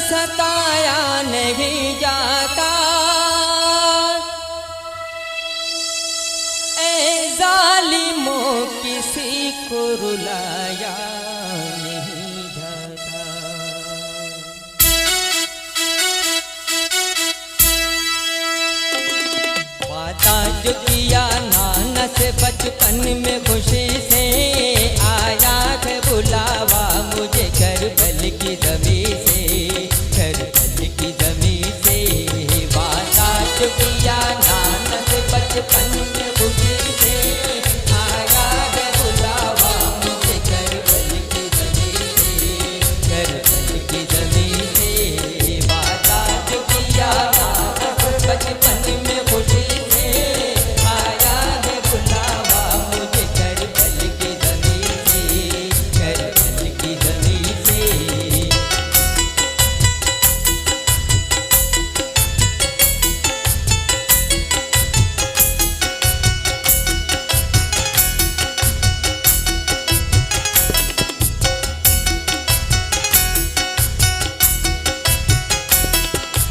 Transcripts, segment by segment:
सताया नहीं जाता, ऐ जालिमों किसी को रुलाया नहीं जाता। वादा जो किया नाना से बचपन में खुशी से, आया है बुलावा मुझे करबल की ज़मीं से, करबल की ज़मीं से। वादा जो किया नाना से बचपन में खुशी से, आया है बुलावा मुझे करबल की ज़मीं से, करबल की ज़मीं से। वादा जो किया नाना से बचपन में खुशी से, आया है बुलावा मुझे करबल की ज़मीं से, करबल की ज़मीं से।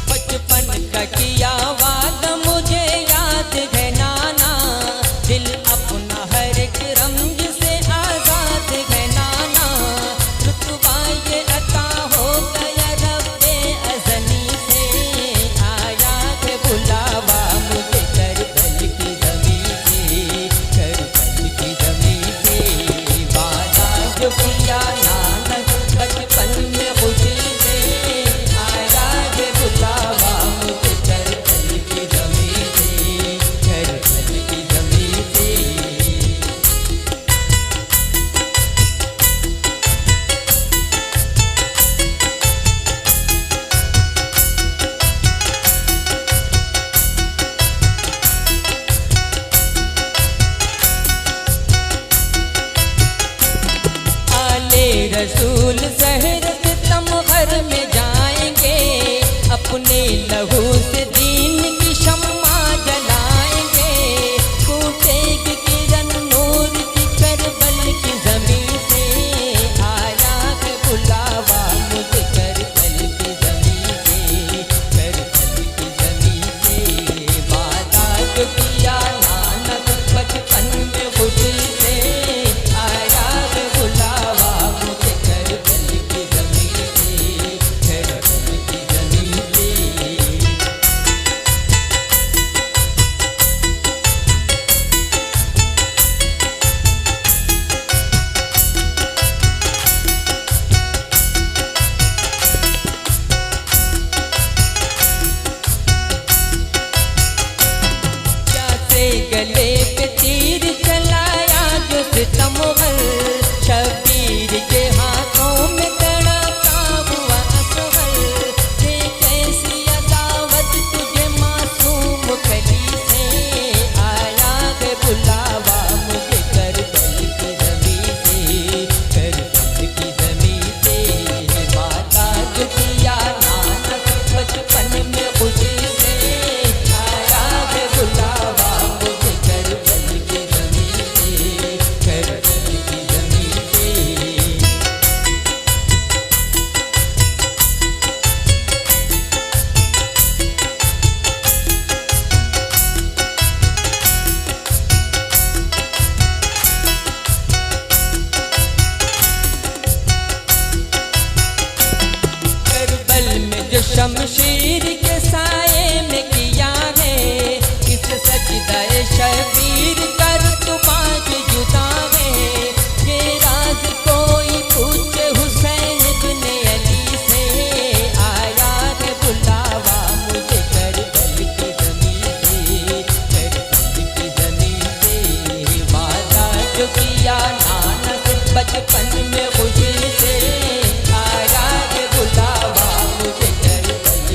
बचपन का किया वादा मुझे याद है नाना, दिल अपना हर एक रंग से आजाद है नाना। रुतबा ये अता हो गया रब्बे अज़नी से, आया है बुलावा मुझे करबल की ज़मीं से, करबल की ज़मीं से। वादा जो किया नाना बचपन में खुशी से, आया है बुलावा मुझे करबल की ज़मीं से, करबल की ज़मीं से। आले रसूल ज़हर सितम घर में जाएंगे, अपने लहू से दीन की शम्मा जलाएंगे। फूटेगी किरण नूर की करबल की ज़मीं से, आया है बुलावा मुझे करबल की ज़मीं से, करबल की ज़मीं से। वादा जो किया नाना बचपन में खुशी से, आया है बुलावा मुझे करबल की ज़मीं से, करबल की ज़मीं से। प्यासे गले पे तीर चलाया जो सितमगर, शबीर के हाथों में तड़पा हुआ असगर। ये कैसी अदावत तुझे मासूम कली से, आया है बुलावा मुझे करबल की ज़मीं से, करबल की ज़मीं से। वादा जो किया नाना बचपन में खुशी से, आया है बुलावा मुझे करबल की ज़मीं से, करबल की ज़मीं से। करबल में जो शमशीर के साए में किया है, किस सजदाए शबीर कर तुमा की जुदा है। ये राज कोई पूछे हुसैन इब्ने अली से, आया है बुलावा मुझे करबल की ज़मीं से, करबल की ज़मीं से। वादा जो किया नाना से बचपन में खुशी से, आया है बुलावा मुझे करबल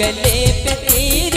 गले पे तीर